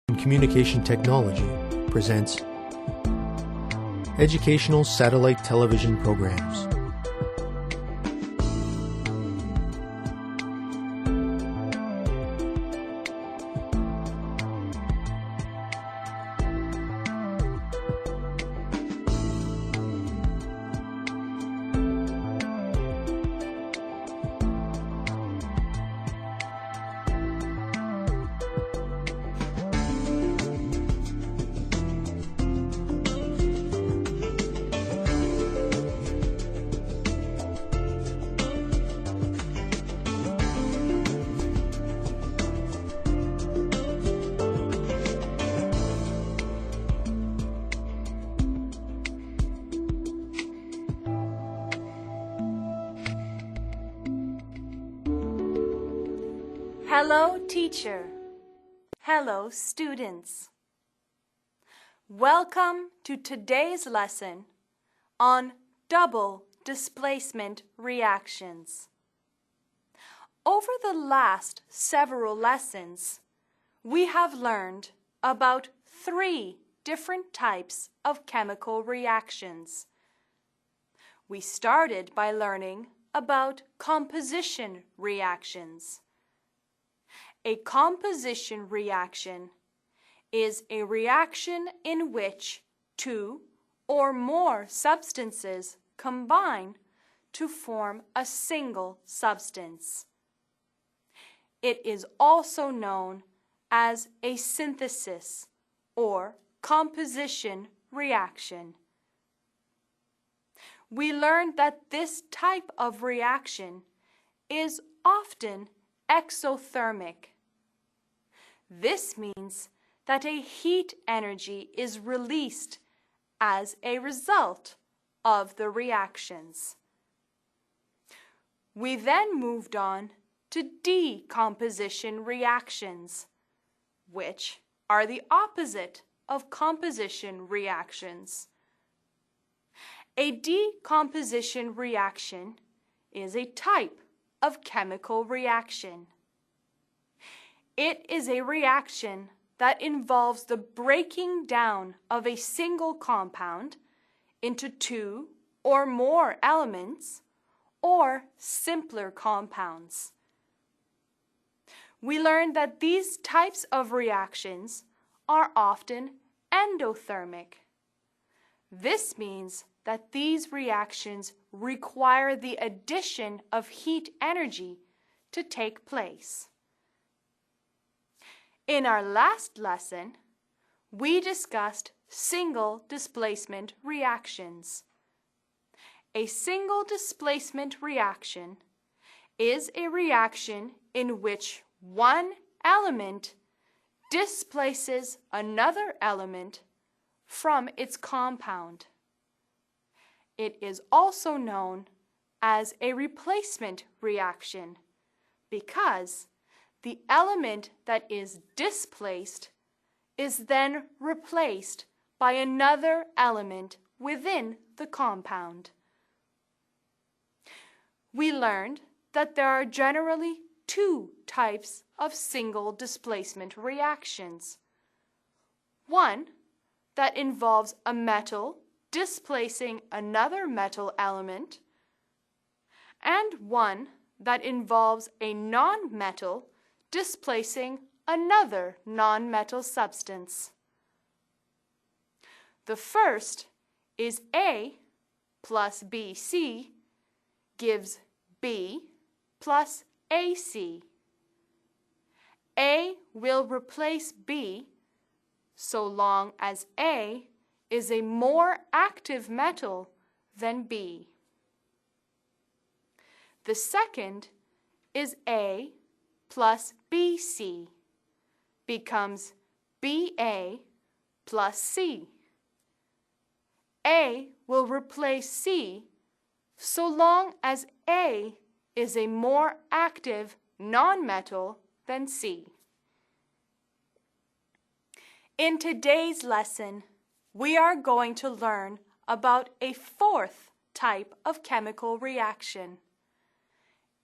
and Communication Technology presents Educational Satellite Television Programs. Hello, teacher. Hello, students. Welcome to today's lesson on double displacement reactions. Over the last several lessons, we have learned about 3 different types of chemical reactions. We started by learning about composition reactions. A composition reaction is a reaction in which 2 or more substances combine to form a single substance. It is also known as a synthesis or composition reaction. We learned that this type of reaction is often exothermic. This means that a heat energy is released as a result of the reactions. We then moved on to decomposition reactions, which are the opposite of composition reactions. A decomposition reaction is a type of chemical reaction. It is a reaction that involves the breaking down of a single compound into 2 or more elements or simpler compounds. We learned that these types of reactions are often endothermic. This means that these reactions require the addition of heat energy to take place. In our last lesson, we discussed single displacement reactions. A single displacement reaction is a reaction in which one element displaces another element from its compound. It is also known as a replacement reaction because the element that is displaced is then replaced by another element within the compound. We learned that there are generally 2 types of single displacement reactions. One that involves a metal displacing another metal element, and one that involves a non-metal displacing another non-metal substance. The first is A plus BC gives B plus AC. A will replace B so long as A is a more active metal than B. The second is A plus BC becomes BA plus C. A will replace C so long as A is a more active non-metal than C. In today's lesson, we are going to learn about a 4th type of chemical reaction.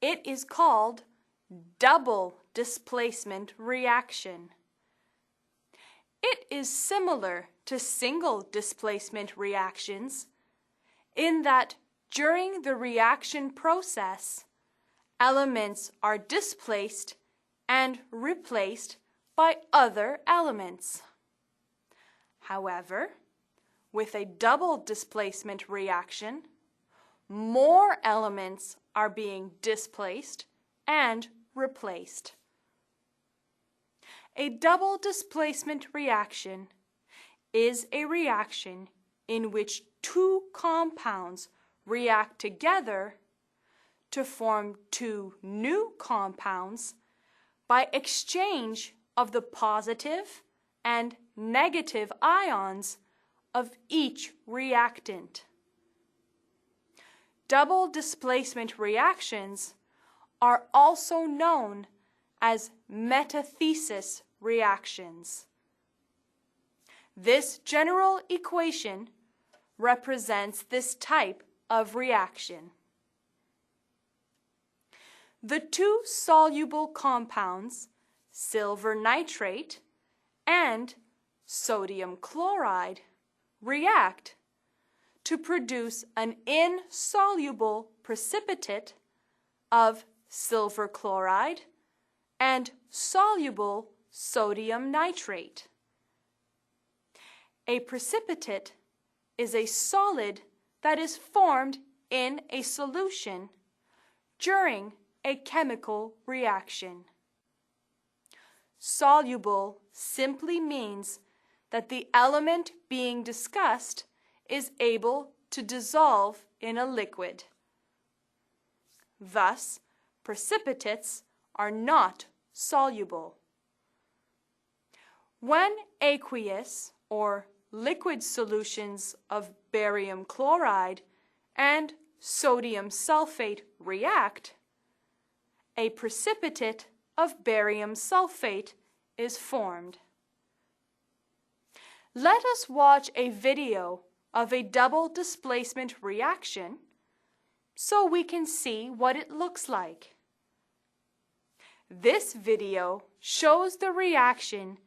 It is called double displacement reaction. is similar to single displacement reactions in that during the reaction process, elements are displaced and replaced by other elements. However, with a double displacement reaction, more elements are being displaced and replaced. A double displacement reaction is a reaction in which two compounds react together to form two new compounds by exchange of the positive and negative ions of each reactant. Double displacement reactions are also known as metathesis reactions. This general equation represents this type of reaction. The two soluble compounds, silver nitrate and sodium chloride, react to produce an insoluble precipitate of silver chloride and soluble sodium nitrate. A precipitate is a solid that is formed in a solution during a chemical reaction. Soluble simply means that the element being discussed is able to dissolve in a liquid. Thus, precipitates are not soluble. When aqueous or liquid solutions of barium chloride and sodium sulfate react, a precipitate of barium sulfate is formed. Let us watch a video of a double displacement reaction so we can see what it looks like. This video shows the reaction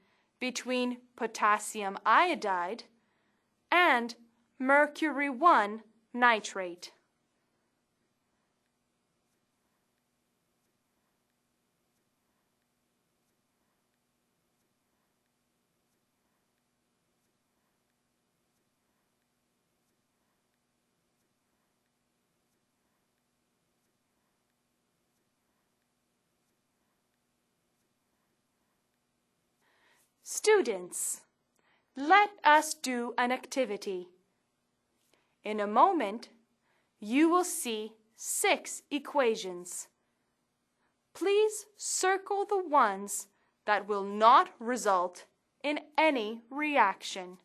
between potassium iodide and mercury 1 nitrate. Students, let us do an activity. In a moment, you will see 6 equations. Please circle the ones that will not result in any reaction.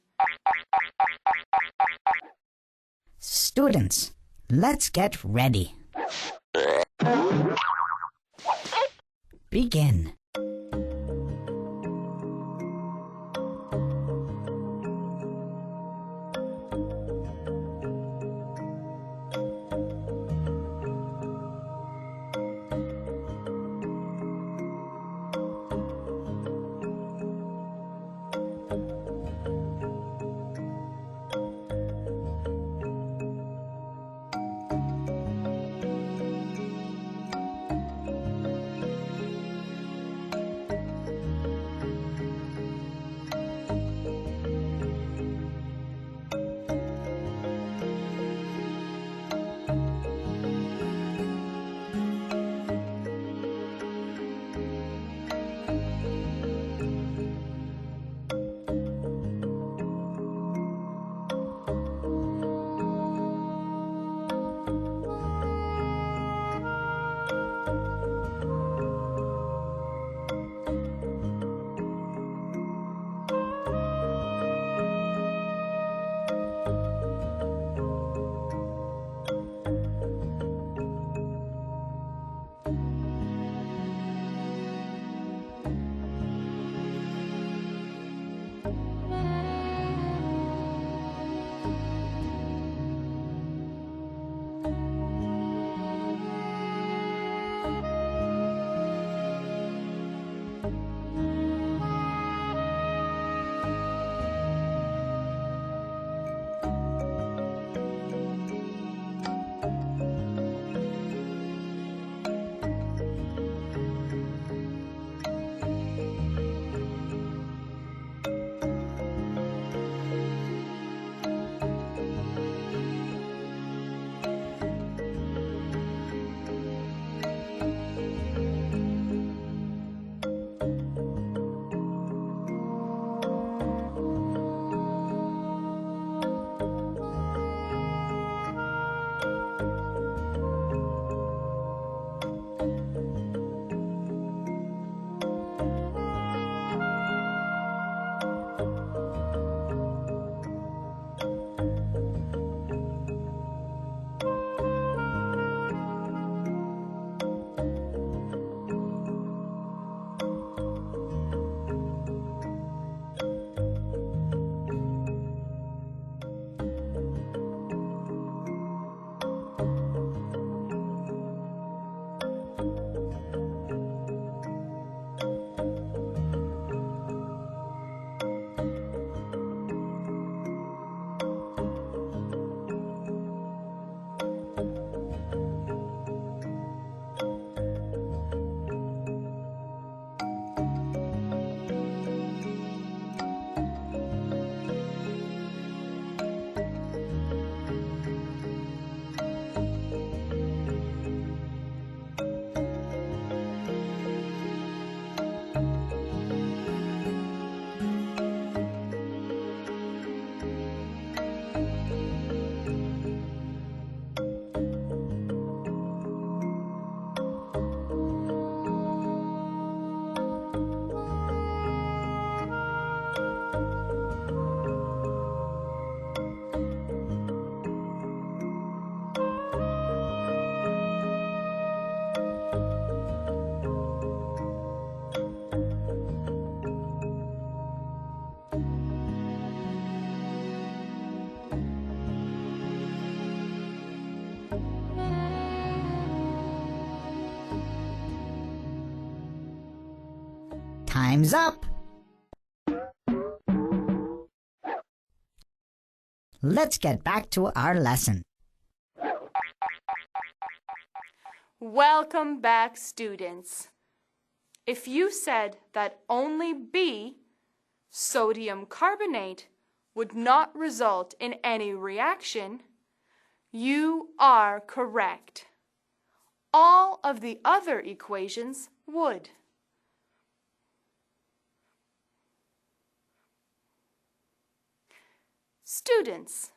Students, let's get ready. Begin. Time's up! Let's get back to our lesson. Welcome back, students. If you said that only B, sodium carbonate, would not result in any reaction, you are correct. All of the other equations would. Students,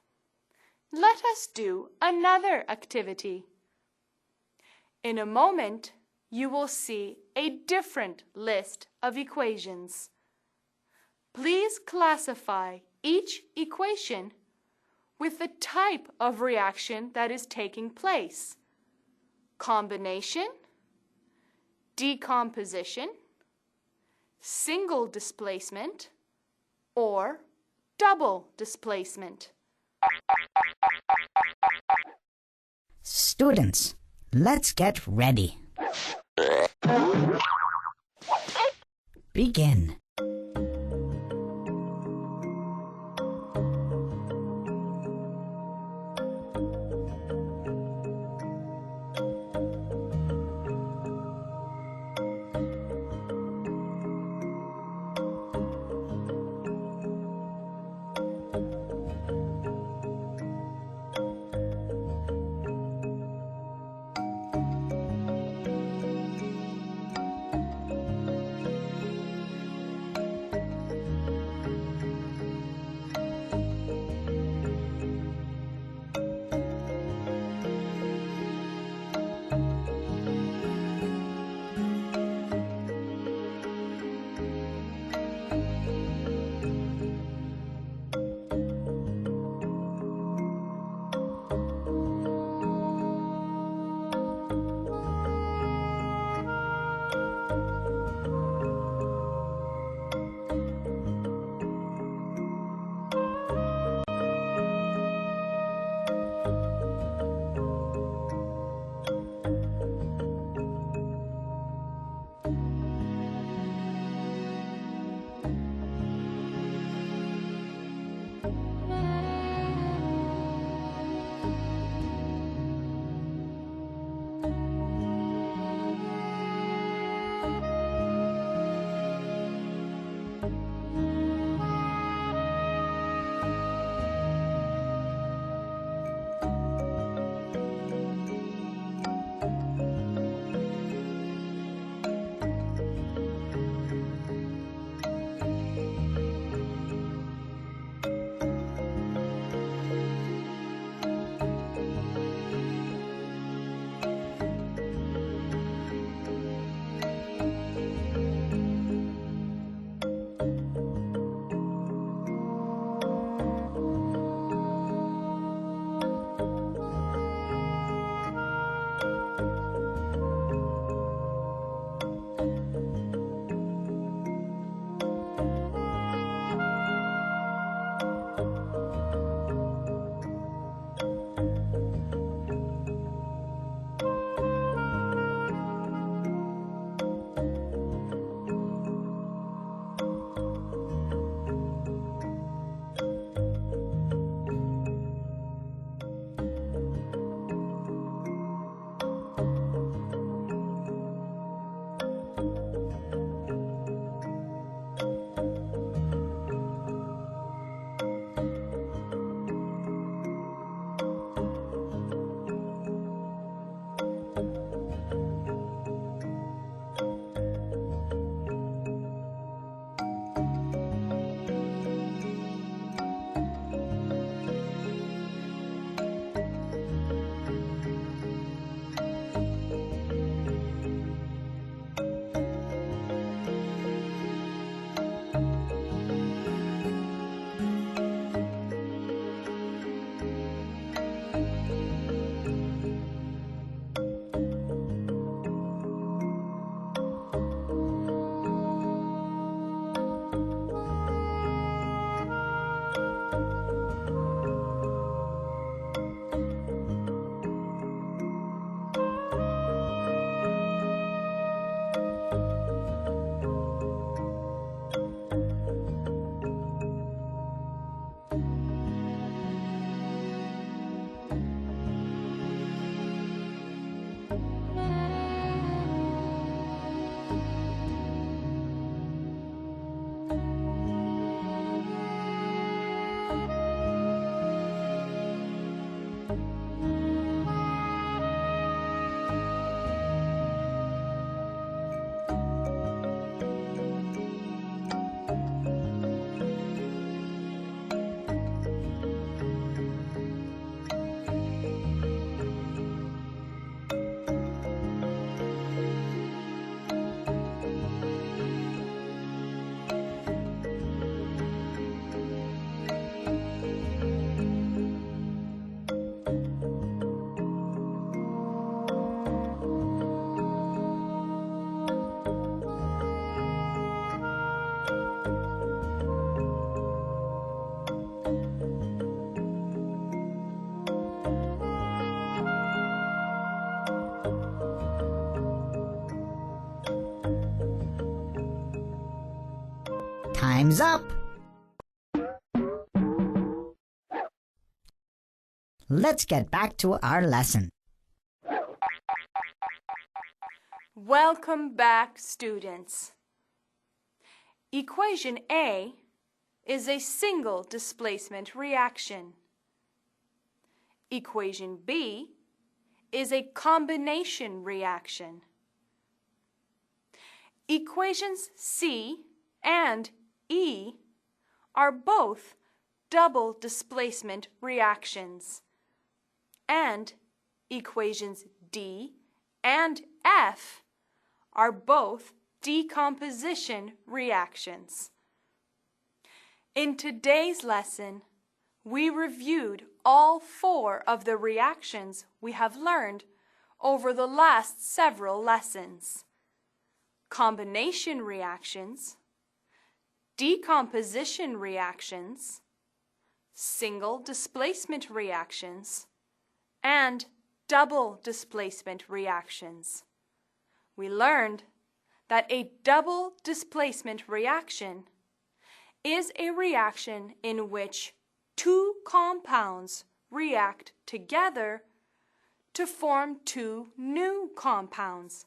let us do another activity. In a moment, you will see a different list of equations. Please classify each equation with the type of reaction that is taking place: combination, decomposition, single displacement, or double displacement. Students, let's get ready. Begin. Time's up! Let's get back to our lesson. Welcome back, students. Equation A is a single displacement reaction. Equation B is a combination reaction. Equations C and E are both double displacement reactions, and equations D and F are both decomposition reactions. In today's lesson, we reviewed all 4 of the reactions we have learned over the last several lessons: combination reactions, decomposition reactions, single displacement reactions, and double displacement reactions. We learned that a double displacement reaction is a reaction in which 2 compounds react together to form 2 new compounds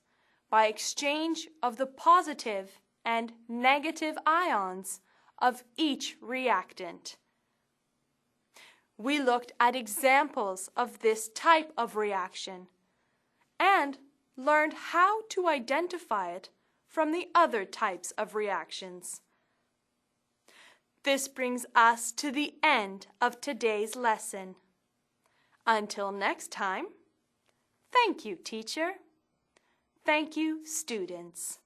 by exchange of the positive and negative ions of each reactant. We looked at examples of this type of reaction and learned how to identify it from the other types of reactions. This brings us to the end of today's lesson. Until next time, thank you, teacher. Thank you, students.